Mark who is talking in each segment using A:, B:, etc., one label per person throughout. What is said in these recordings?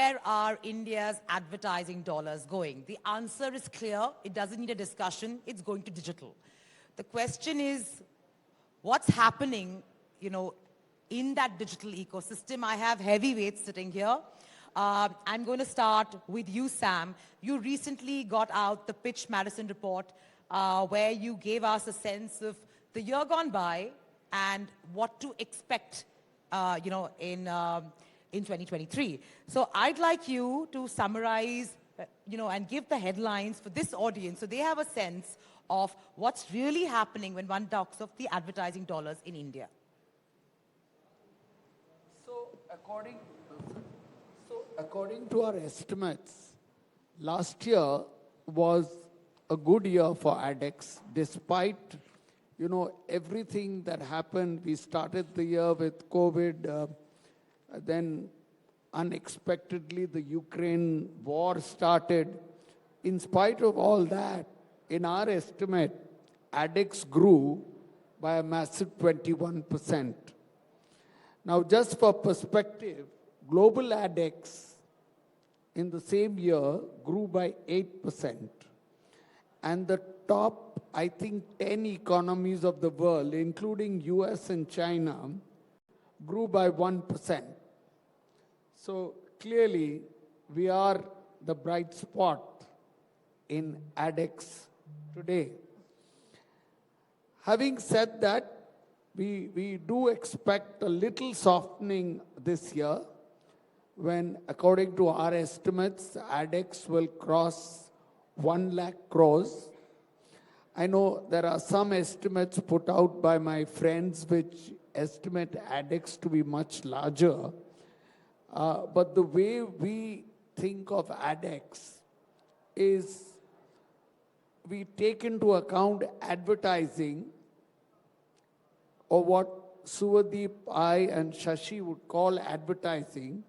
A: where are India's advertising dollars going? The answer is clear. It doesn't need a discussion. It's going to digital. The question is, what's happening, in that digital ecosystem? I have heavyweights sitting here. I'm going to start with you, Sam. You recently got out the Pitch Madison report, where you gave us a sense of the year gone by and what to expect, in 2023. So I'd like you to summarize, and give the headlines for this audience so they have a sense of what's really happening when one talks of the advertising dollars in India.
B: So according to our estimates, last year was a good year for ADEX, despite everything that happened. We started the year with COVID, then unexpectedly the Ukraine war started. In spite of all that, in our estimate, ADEX grew by a massive 21%. Now, just for perspective, global ADEX in the same year grew by 8%. And the top, I think, 10 economies of the world, including US and China, grew by 1%. So clearly, we are the bright spot in ADEX today. Having said that, we do expect a little softening this year when, according to our estimates, ADEX will cross 1 lakh crores. I know there are some estimates put out by my friends which estimate ADEX to be much larger. But the way we think of ADEX is we take into account advertising, or what Shuvadip, I, and Shashi would call advertising.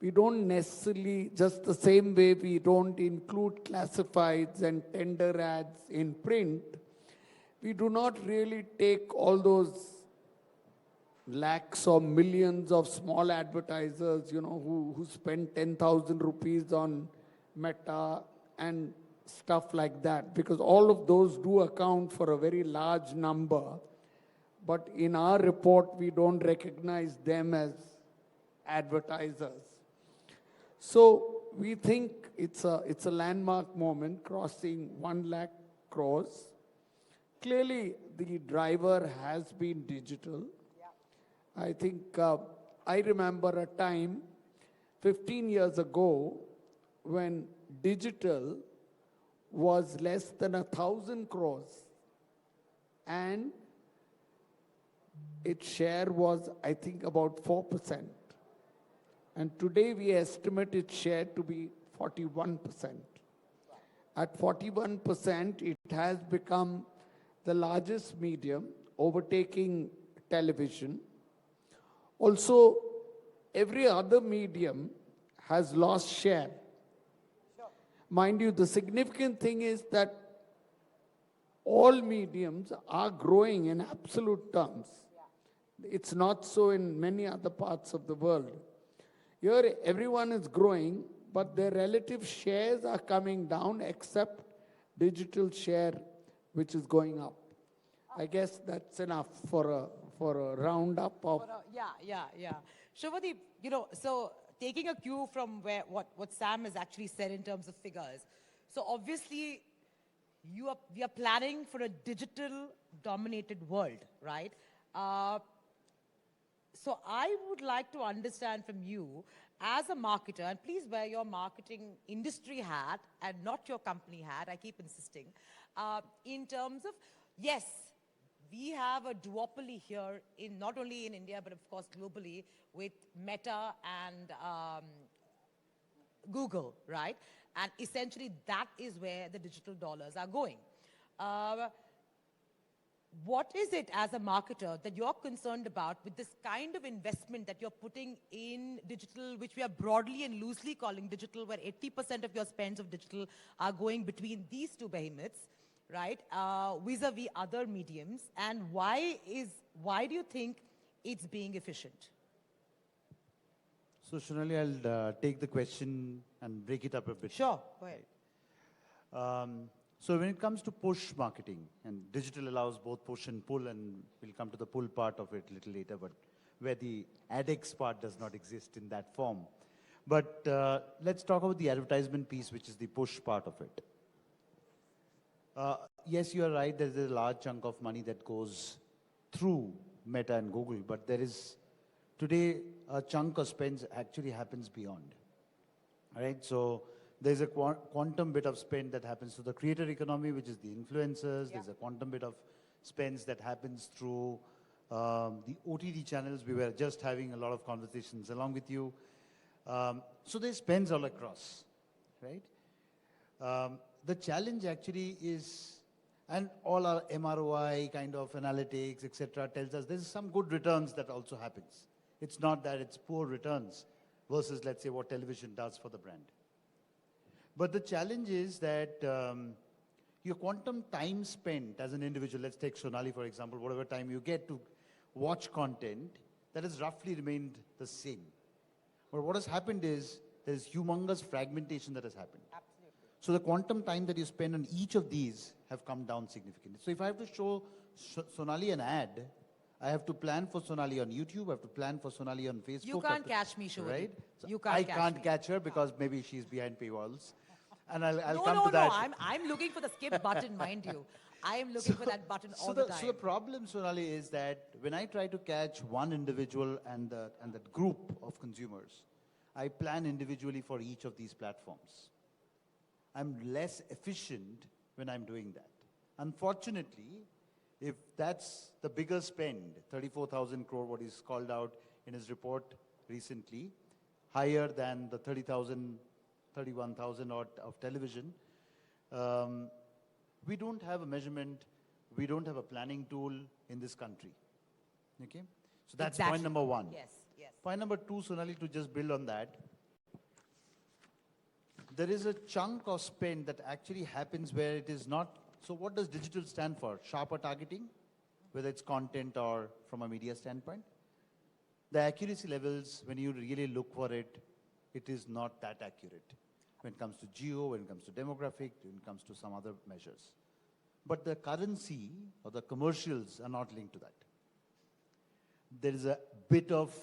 B: We don't necessarily, just the same way we don't include classifieds and tender ads in print, we do not really take all those lakhs or millions of small advertisers, who spend 10,000 rupees on Meta and stuff like that, because all of those do account for a very large number. But in our report, we don't recognize them as advertisers. So we think it's a landmark moment, crossing 1 lakh crores. Clearly, the driver has been digital. I think I remember a time 15 years ago when digital was less than 1,000 crores and its share was, I think, about 4%. And today we estimate its share to be 41%. At 41%, it has become the largest medium, overtaking television. Also, every other medium has lost share. Sure. Mind you, the significant thing is that all mediums are growing in absolute terms. Yeah. It's not so in many other parts of the world. Here, everyone is growing, but their relative shares are coming down, except digital share, which is going up. I guess that's enough for a roundup of...
A: Yeah. Shuvadip, so taking a cue from what Sam has actually said in terms of figures. So obviously, we are planning for a digital-dominated world, right? So I would like to understand from you, as a marketer, and please wear your marketing industry hat and not your company hat, I keep insisting, in terms of, yes, we have a duopoly here, not only in India, but of course globally, with Meta and Google, right? And essentially that is where the digital dollars are going. What is it as a marketer that you're concerned about with this kind of investment that you're putting in digital, which we are broadly and loosely calling digital, where 80% of your spends of digital are going between these two behemoths, right, vis-a-vis other mediums, and why do you think it's being efficient?
C: So, Shunali, I'll take the question and break it up a bit.
A: Sure, go ahead.
C: So when it comes to push marketing, and digital allows both push and pull, and we'll come to the pull part of it a little later, but where the AdX part does not exist in that form. But let's talk about the advertisement piece, which is the push part of it. Yes, you are right, there's a large chunk of money that goes through Meta and Google, but there is today a chunk of spends actually happens beyond. Right? So there's a quantum bit of spend that happens to the creator economy, which is the influencers.
A: Yeah.
C: There's a quantum bit of spends that happens through the OTT channels. We were just having a lot of conversations along with you. So there's spends all across, right? The challenge actually is, and all our MROI kind of analytics, etc., tells us there's some good returns that also happens. It's not that it's poor returns versus, let's say, what television does for the brand. But the challenge is that your quantum time spent as an individual, let's take Sonali for example, whatever time you get to watch content, that has roughly remained the same. But what has happened is there's humongous fragmentation that has happened.
A: Absolutely.
C: So the quantum time that you spend on each of these have come down significantly. So if I have to show Sonali an ad, I have to plan for Sonali on YouTube, I have to plan for Sonali on Facebook.
A: You can't catch me, Shuvadip.
C: Right? So
A: You can't
C: I
A: catch
C: can't
A: me.
C: catch her because maybe she's behind paywalls. And I'll
A: No,
C: come
A: no,
C: to that.
A: no. I'm looking for the skip button, mind you. I am looking for that button all the time.
C: So the problem, Sonali, is that when I try to catch one individual and that group of consumers, I plan individually for each of these platforms. I'm less efficient when I'm doing that. Unfortunately, if that's the bigger spend, 34,000 crore, what he's called out in his report recently, higher than the 30,000, 31,000 odd of television, we don't have a measurement, we don't have a planning tool in this country. Okay? So that's
A: Exactly.
C: point number one.
A: Yes, yes.
C: Point number two, Sonali, to just build on that, there is a chunk of spend that actually happens where it is not. So what does digital stand for? Sharper targeting, whether it's content or from a media standpoint. The accuracy levels, when you really look for it, it is not that accurate. When it comes to geo, when it comes to demographic, when it comes to some other measures. But the currency or the commercials are not linked to that. There is a bit of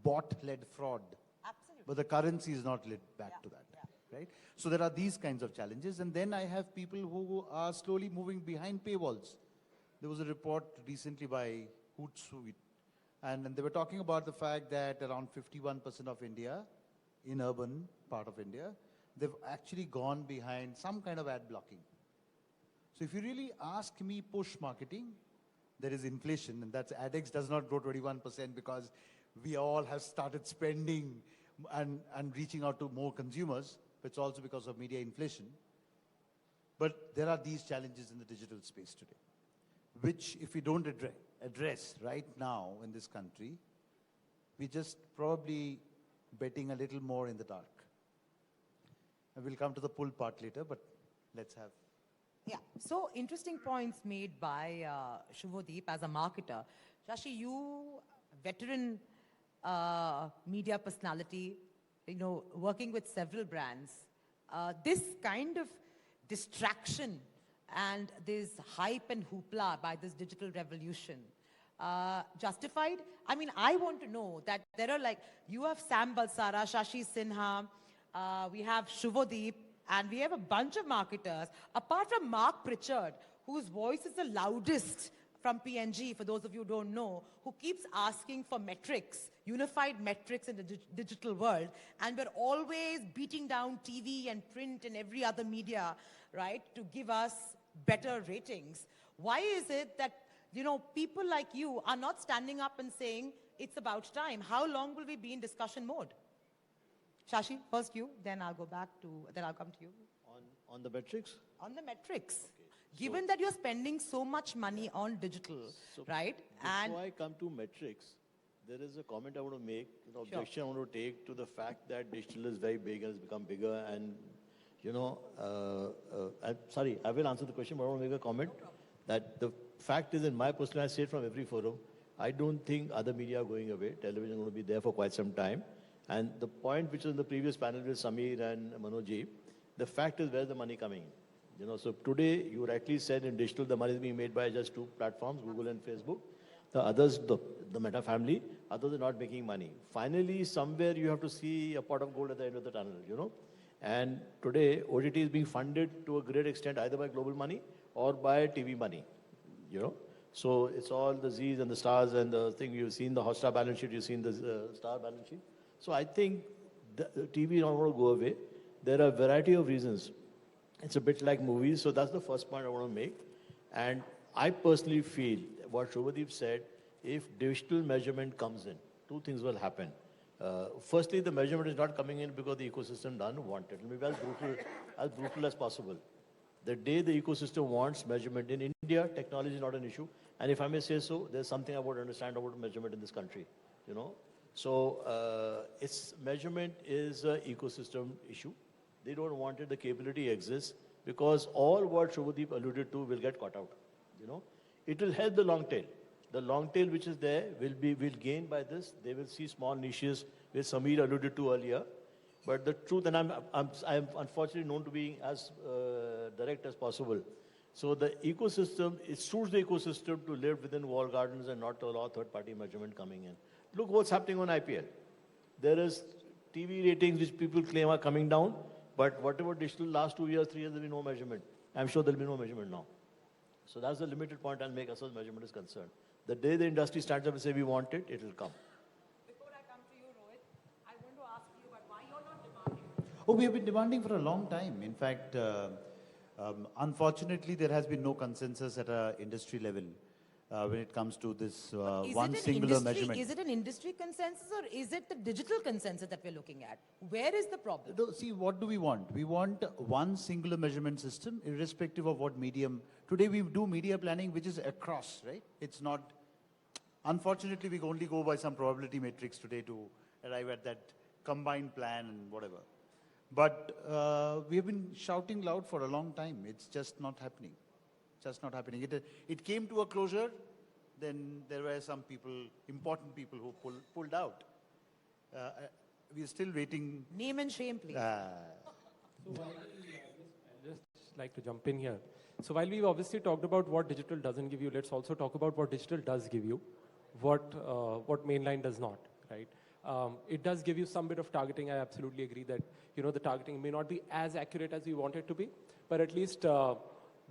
C: bot-led fraud,
A: Absolutely.
C: but the currency is not linked back to that. Right? So there are these kinds of challenges. And then I have people who are slowly moving behind paywalls. There was a report recently by Hootsuite, and they were talking about the fact that around 51% of India, in urban part of India, they've actually gone behind some kind of ad blocking. So if you really ask me push marketing, there is inflation, and that's AdX does not grow 21% because we all have started spending and reaching out to more consumers. It's also because of media inflation. But there are these challenges in the digital space today, which if we don't address right now in this country, we're just probably betting a little more in the dark. And we'll come to the pull part later, but let's have.
A: Yeah. So interesting points made by Shuvadip as a marketer. Shashi, you, veteran media personality, working with several brands, this kind of distraction and this hype and hoopla by this digital revolution, justified? I mean, I want to know that there are you have Sam Balsara, Shashi Sinha, we have Shuvadip, and we have a bunch of marketers, apart from Mark Pritchard, whose voice is the loudest from P&G, for those of you who don't know, who keeps asking for metrics, unified metrics in the digital world, and we're always beating down TV and print and every other media, right, to give us better ratings. Why is it that, people like you are not standing up and saying, it's about time? How long will we be in discussion mode? Shashi, first you, then I'll come to you.
D: On the metrics?
A: On the metrics.
D: Okay.
A: Given that you're spending so much money on digital, right?
D: Before I come to metrics, there is a comment I want to make, objection I want to take to the fact that digital is very big and has become bigger. And, sorry, I will answer the question, but I want to make a comment that the fact is, in my personal, I say it from every forum, I don't think other media are going away. Television is going to be there for quite some time. And the point which was in the previous panel with Samir and Manoj, the fact is where's the money coming in? You know, so today you rightly said in digital the money is being made by just two platforms, Google and Facebook. The others, the Meta family, others are not making money. Finally, somewhere you have to see a pot of gold at the end of the tunnel, you know. And today, OTT is being funded to a great extent either by global money or by TV money, you know. So it's all the Z's and the stars and the thing you've seen the Hotstar balance sheet, you've seen the star balance sheet. So I think the TV is not going to go away. There are a variety of reasons. It's a bit like movies. So that's the first point I want to make. And I personally feel what Shuvadip said, if digital measurement comes in, two things will happen. Firstly, the measurement is not coming in because the ecosystem doesn't want it. It will be as brutal as possible. The day the ecosystem wants measurement in India, technology is not an issue. And if I may say so, there's something I would understand about measurement in this country, you know. So its measurement is an ecosystem issue. They don't want it, the capability exists because all what Shubhadeep alluded to will get caught out, you know. It will help the long tail. The long tail which is there will gain by this. They will see small niches which Samir alluded to earlier. But the truth, and I'm unfortunately known to be as direct as possible. So the ecosystem, it suits the ecosystem to live within walled gardens and not to allow third-party measurement coming in. Look what's happening on IPL. There is TV ratings which people claim are coming down, but whatever digital last 2 years, 3 years, there will be no measurement. I'm sure there will be no measurement now. So that's the limited point I'll make as far as measurement is concerned. The day the industry stands up and say we want it, it will come.
A: Before I come to you, Rohit, I want to ask you about why you're not demanding.
C: Oh, we have been demanding for a long time. In fact, unfortunately, there has been no consensus at an industry level when it comes to this one singular measurement.
A: Is it an industry consensus or is it the digital consensus that we're looking at? Where is the problem?
C: No, see, what do we want? We want one singular measurement system, irrespective of what medium. Today we do media planning, which is across, right? It's not, unfortunately, we only go by some probability matrix today to arrive at that combined plan and whatever. But we have been shouting loud for a long time. It's just not happening. Just not happening. It came to a closure, then there were some people, important people who pulled out. We're still waiting.
A: Name and shame, please.
E: So while I'd just like to jump in here. So while we've obviously talked about what digital doesn't give you, let's also talk about what digital does give you, what mainline does not, right? It does give you some bit of targeting. I absolutely agree that, you know, the targeting may not be as accurate as you want it to be, but at least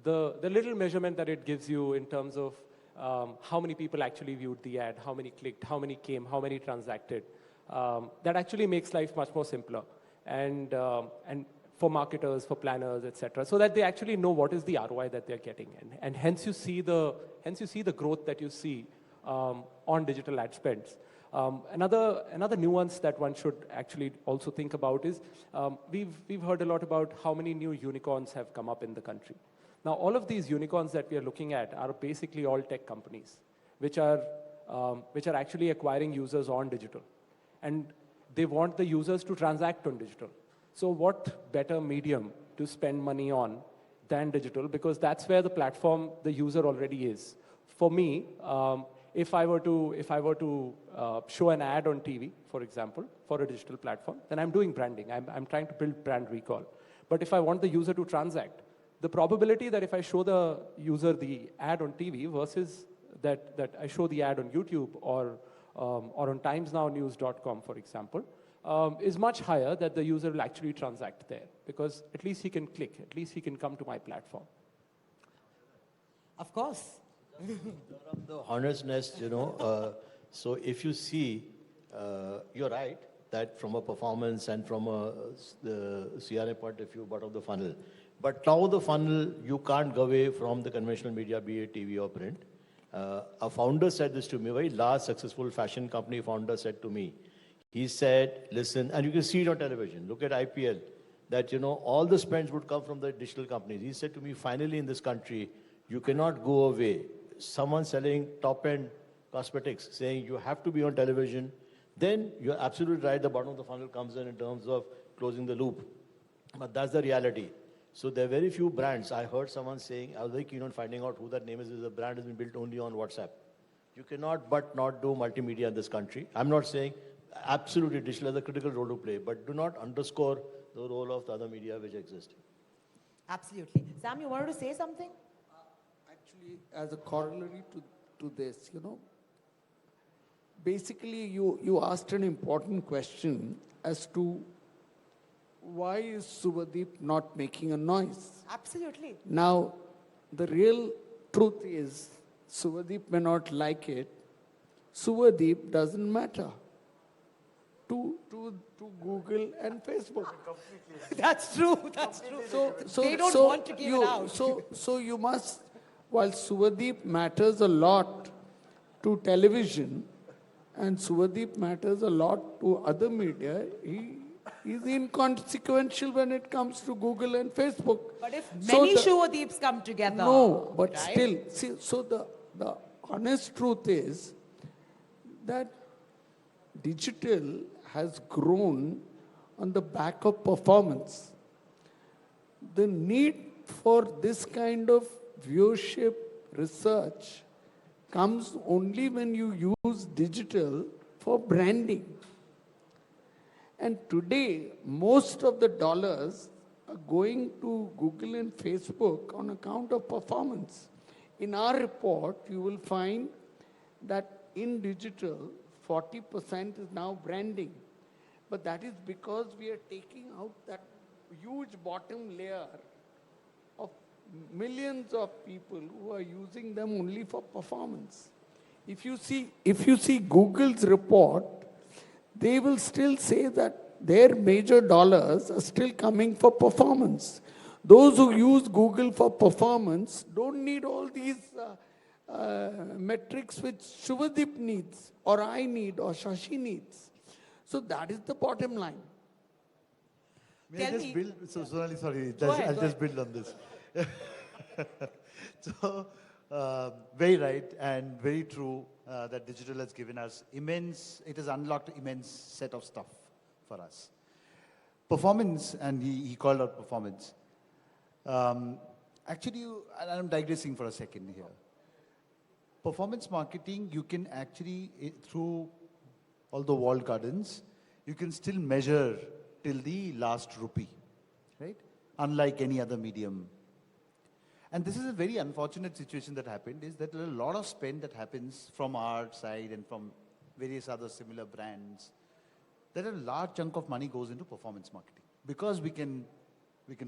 E: the little measurement that it gives you in terms of how many people actually viewed the ad, how many clicked, how many came, how many transacted, that actually makes life much more simpler. And for marketers, for planners, etc., so that they actually know what is the ROI that they're getting, and hence you see the growth that you see on digital ad spends. Another nuance that one should actually also think about is we've heard a lot about how many new unicorns have come up in the country. Now, all of these unicorns that we are looking at are basically all tech companies, which are actually acquiring users on digital, and they want the users to transact on digital. So what better medium to spend money on than digital? Because that's where the platform, the user already is. For me, if I were to show an ad on TV, for example, for a digital platform, then I'm doing branding. I'm trying to build brand recall. But if I want the user to transact, the probability that if I show the user the ad on TV versus that I show the ad on YouTube or on timesnownews.com, for example, is much higher that the user will actually transact there, because at least he can click, at least he can come to my platform.
A: Of course.
D: The hornet's nest, you know. So if you see, you're right that from a performance and from the CRA point of view, bottom of the funnel. But top of the funnel, you can't go away from the conventional media, be it TV or print. A founder said this to me, a very large, successful fashion company founder said to me, he said, listen, and you can see it on television, look at IPL, that, you know, all the spends would come from the digital companies. He said to me, finally in this country, you cannot go away. Someone selling top-end cosmetics, saying you have to be on television, then you're absolutely right, the bottom of the funnel comes in terms of closing the loop. But that's the reality. So there are very few brands. I heard someone saying, I was very keen on finding out who that name is. The brand has been built only on WhatsApp. You cannot but not do multimedia in this country. I'm not saying absolutely digital has a critical role to play, but do not underscore the role of the other media which exist.
A: Absolutely. Sam, you wanted to say something?
B: Actually, as a corollary to this, basically you asked an important question as to why is Shuvadip not making a noise?
A: Absolutely.
B: Now, the real truth is, Shuvadip may not like it. Shuvadip doesn't matter to Google and Facebook.
A: That's true. That's true. They don't
B: so
A: want to give
B: you,
A: it out.
B: So you must, while Shuvadip matters a lot to television, and Shuvadip matters a lot to other media, he is inconsequential when it comes to Google and Facebook.
A: But if
B: So
A: many
B: the-
A: Shuvadips come together.
B: No, but
A: right?
B: still, see, so the honest truth is that digital has grown on the back of performance. The need for this kind of viewership research comes only when you use digital for branding. And today, most of the dollars are going to Google and Facebook on account of performance. In our report, you will find that in digital, 40% is now branding. But that is because we are taking out that huge bottom layer of millions of people who are using them only for performance. If you see Google's report, they will still say that their major dollars are still coming for performance. Those who use Google for performance don't need all these metrics which Shuvadip needs, or I need, or Shashi needs. So that is the bottom line.
C: May I
A: Tell
C: just
A: me-
C: build? So, Sonali, sorry,
A: Go ahead,
C: I'll
A: go
C: just build on this. So, very right and very true that digital has given us immense, it has unlocked immense set of stuff for us. Performance, and he called out performance. Actually, and I'm digressing for a second here. Performance marketing, you can actually, through all the walled gardens, you can still measure till the last rupee, right? Unlike any other medium. And this is a very unfortunate situation that happened, is that a lot of spend that happens from our side and from various other similar brands, that a large chunk of money goes into performance marketing. Because we can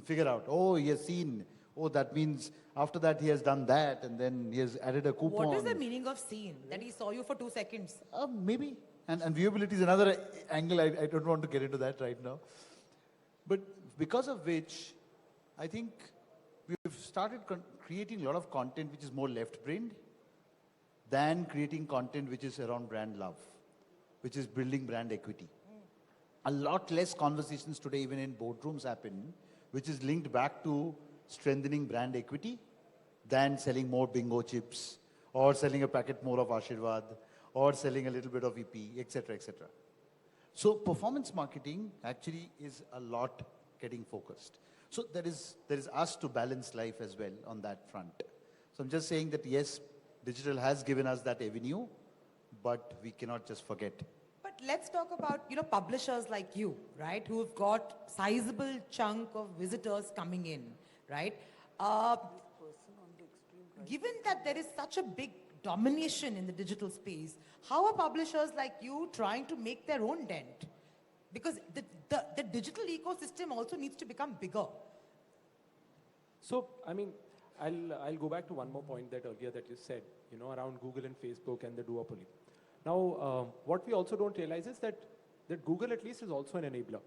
C: figure out, oh, he has seen, oh, that means after that he has done that, and then he has added a coupon.
A: What is the meaning of scene? That he saw you for 2 seconds.
C: Maybe. And viewability is another angle. I don't want to get into that right now. But because of which, I think we've started creating a lot of content which is more left-brained than creating content which is around brand love, which is building brand equity. A lot less conversations today, even in boardrooms, happen, which is linked back to strengthening brand equity than selling more bingo chips or selling a packet more of Ashirwad or selling a little bit of EP, etc., etc. So performance marketing actually is a lot getting focused. So there is us to balance life as well on that front. So I'm just saying that yes, digital has given us that avenue, but we cannot just forget.
A: But let's talk about, publishers like you, right, who've got sizable chunk of visitors coming in, right? Given that there is such a big domination in the digital space, how are publishers like you trying to make their own dent? Because the digital ecosystem also needs to become bigger.
E: So, I mean, I'll go back to one more point that earlier that you said, around Google and Facebook and the duopoly. Now, what we also don't realize is that Google at least is also an enabler.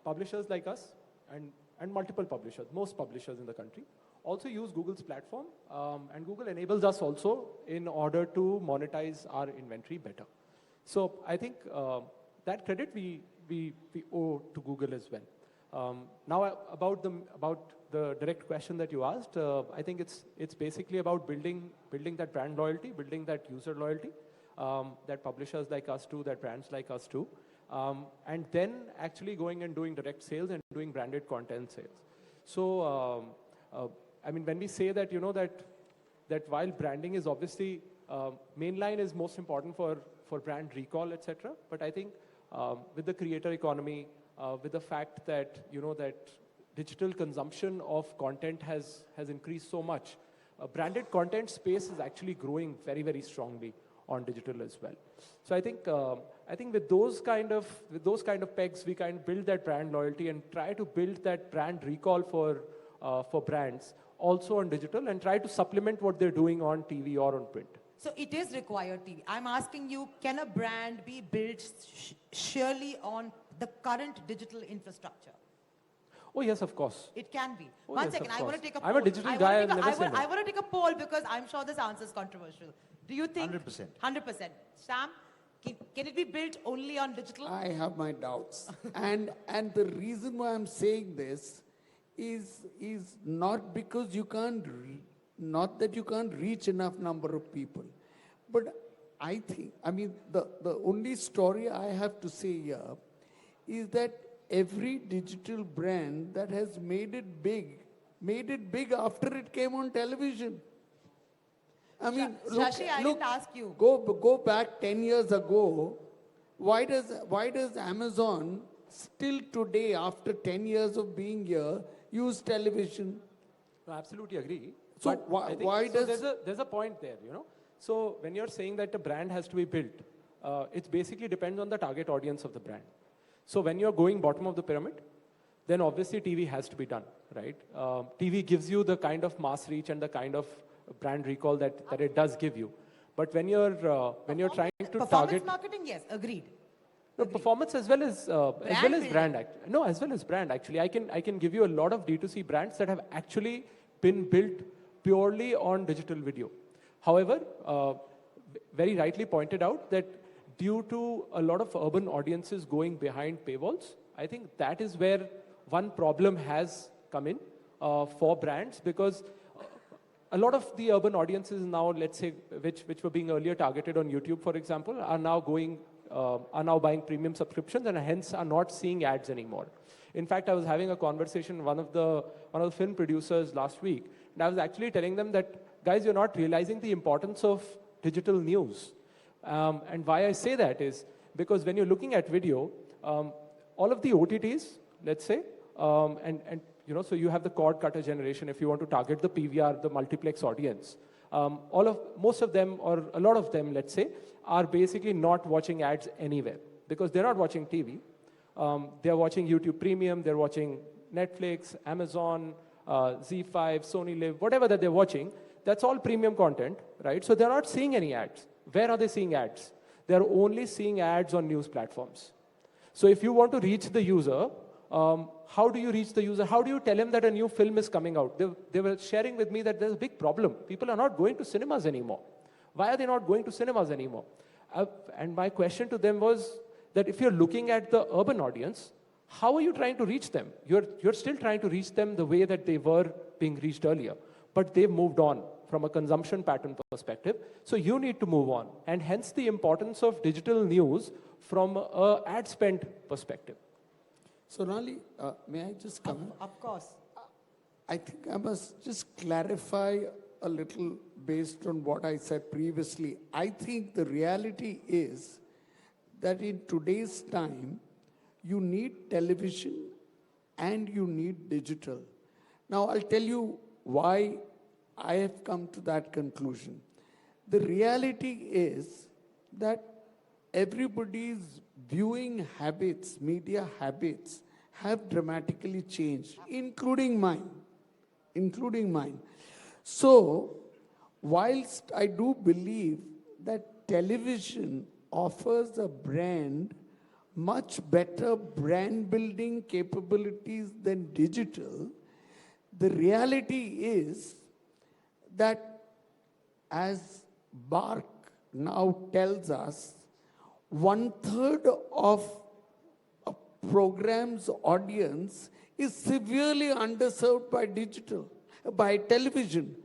E: Publishers like us and multiple publishers, most publishers in the country, also use Google's platform, and Google enables us also in order to monetize our inventory better. So I think that credit we owe to Google as well. Now about the direct question that you asked, I think it's basically about building that brand loyalty, building that user loyalty, that publishers like us do, that brands like us do, and then actually going and doing direct sales and doing branded content sales. So I mean, when we say that, that while branding is obviously, mainline is most important for for brand recall, etc. But I think with the creator economy, with the fact that, that digital consumption of content has increased so much, branded content space is actually growing very, very strongly on digital as well. So I think with those kind of pegs, we kind of build that brand loyalty and try to build that brand recall for brands also on digital, and try to supplement what they're doing on TV or on print.
A: So it is required TV. I'm asking you, can a brand be built surely on the current digital infrastructure?
E: Oh yes, of course.
A: It can be.
E: Oh,
A: One
E: yes,
A: second,
E: of
A: I want to
E: course.
A: take a poll.
E: I'm a digital guy, I've never said
A: I
E: no.
A: want to take a poll because I'm sure this answer is controversial. Do you think?
C: 100%.
A: 100%. Sam, can it be built only on digital?
B: I have my doubts. and the reason why I'm saying this is not because not that you can't reach enough number of people. But I mean, the only story I have to say here is that every digital brand that has made it big after it came on television. I mean,
A: Shashi, I didn't ask you.
B: Go back 10 years ago. Why does Amazon still today, after 10 years of being here, use television?
E: I absolutely agree.
B: So
E: But
B: why-
E: I think,
B: why
E: so
B: does-
E: there's a point there, So when you're saying that a brand has to be built, it basically depends on the target audience of the brand. So when you're going bottom of the pyramid, then obviously TV has to be done, right? TV gives you the kind of mass reach and the kind of brand recall that it does give you. But when you're trying to
A: Performance
E: target
A: marketing, yes, agreed.
E: no, performance as well as brand. No, as well as brand. Actually, I can give you a lot of D2C brands that have actually been built purely on digital video. However, very rightly pointed out that due to a lot of urban audiences going behind paywalls, I think that is where one problem has come in for brands, because a lot of the urban audiences now, let's say, which were being earlier targeted on YouTube, for example, are now buying premium subscriptions and hence are not seeing ads anymore. In fact, I was having a conversation with one of the film producers last week, and I was actually telling them that, guys, you're not realizing the importance of digital news. And why I say that is because when you're looking at video, all of the OTTs, let's say, so you have the cord cutter generation if you want to target the PVR, the multiplex audience. Most of them, or a lot of them, let's say, are basically not watching ads anywhere because they're not watching TV. They're watching YouTube Premium, they're watching Netflix, Amazon, Z5, Sony Live, whatever that they're watching. That's all premium content, right? So they're not seeing any ads. Where are they seeing ads? They're only seeing ads on news platforms. So if you want to reach the user, how do you reach the user? How do you tell him that a new film is coming out? They were sharing with me that there's a big problem. People are not going to cinemas anymore. Why are they not going to cinemas anymore? And my question to them was that if you're looking at the urban audience, how are you trying to reach them? You're still trying to reach them the way that they were being reached earlier, but they've moved on from a consumption pattern perspective. So you need to move on, and hence the importance of digital news from an ad spend perspective.
B: So Rali, may I just come in?
A: Of course.
B: I think I must just clarify a little based on what I said previously. I think the reality is that in today's time, you need television and you need digital. Now, I'll tell you why I have come to that conclusion. The reality is that everybody's viewing habits, media habits, have dramatically changed, including mine. So, whilst I do believe that television offers a brand much better brand building capabilities than digital, the reality is that, as Bark now tells us, 1/3 of a program's audience is severely underserved by television,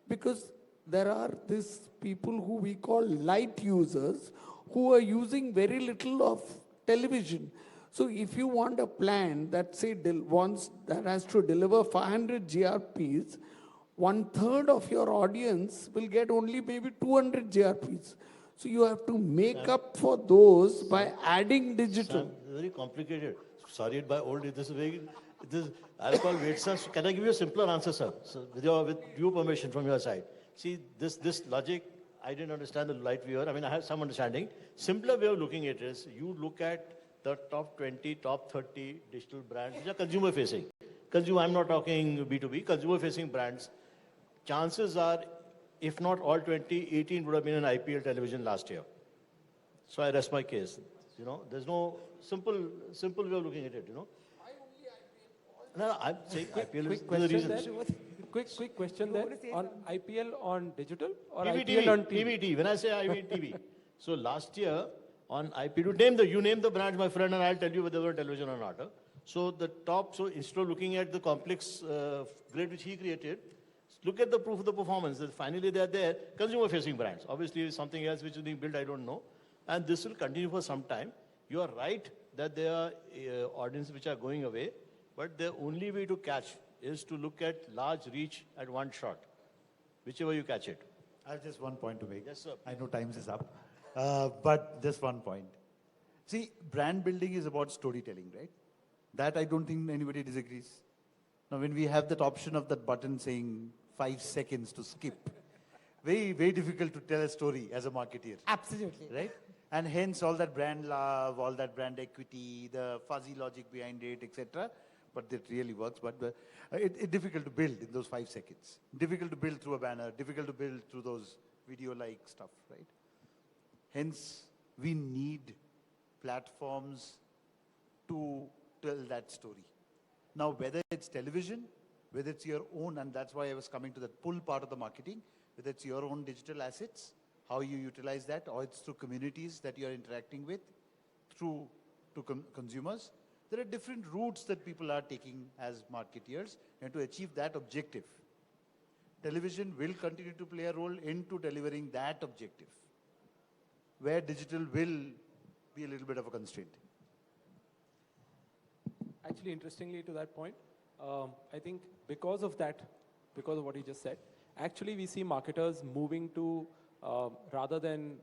B: because there are these people who we call light users who are using very little of television. So if you want a plan that that has to deliver 500 GRPs, 1/3 of your audience will get only maybe 200 GRPs. So you have to make up for those by adding digital.
D: Sam, it's very complicated. Sorry, by old, this is very, this, I'll call wait, sir. Can I give you a simpler answer, sir? So with due permission from your side. See, this logic, I didn't understand the light viewer. I mean, I have some understanding. Simpler way of looking at it is, you look at the top 20, top 30 digital brands, which are consumer facing. Consumer, I'm not talking B2B, consumer facing brands. Chances are, if not all 20, 18 would have been an IPL television last year. So I rest my case. You know, there's no simple way of looking at it, you know. No, I'm saying IPL is
E: Quick
D: the
E: question
D: reason.
E: there. Quick question there. On IPL on digital or
D: TV,
E: IPL on TV?
D: TV. When I say IPL TV. So last year on IPL, you name the brand, my friend, and I'll tell you whether they were television or not. Huh? So the top, so instead of looking at the complex grid which he created, look at the proof of the performance. Finally, they are there. Consumer-facing brands. Obviously, something else which is being built, I don't know. And this will continue for some time. You are right that there are audiences which are going away, but the only way to catch is to look at large reach at one shot, whichever you catch it.
C: I have just one point to make.
D: Yes, sir.
C: I know times is up, but just one point. See, brand building is about storytelling, right? That I don't think anybody disagrees. Now, when we have that option of that button saying 5 seconds to skip, very difficult to tell a story as a marketeer.
A: Absolutely.
C: Right? And hence all that brand love, all that brand equity, the fuzzy logic behind it, etc. But it really works. But it's difficult to build in those 5 seconds. Difficult to build through a banner. Difficult to build through those video-like stuff, right? Hence, we need platforms to tell that story. Now, whether it's television, whether it's your own, and that's why I was coming to that pull part of the marketing, whether it's your own digital assets, how you utilize that, or it's through communities that you're interacting with, through to consumers. There are different routes that people are taking as marketeers, and to achieve that objective, television will continue to play a role into delivering that objective, where digital will be a little bit of a constraint.
E: Actually, interestingly to that point, I think because of that, because of what you just said, actually we see marketers moving to, rather than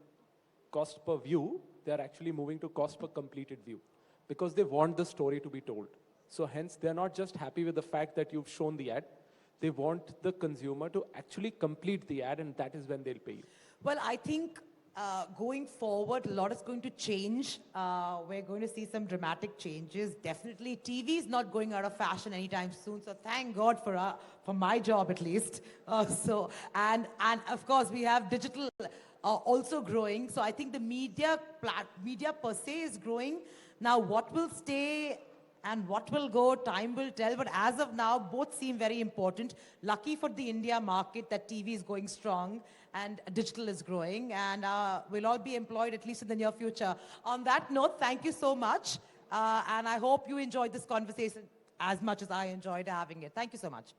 E: cost per view, they're actually moving to cost per completed view because they want the story to be told. So hence, they're not just happy with the fact that you've shown the ad, they want the consumer to actually complete the ad, and that is when they'll pay you.
A: Well, I think going forward, a lot is going to change. We're going to see some dramatic changes. Definitely, TV is not going out of fashion anytime soon. So thank God for my job at least. And of course, we have digital also growing. So I think the media per se is growing. Now, what will stay and what will go, time will tell. But as of now, both seem very important. Lucky for the India market that TV is going strong and digital is growing. And we'll all be employed at least in the near future. On that note, thank you so much. And I hope you enjoyed this conversation as much as I enjoyed having it. Thank you so much.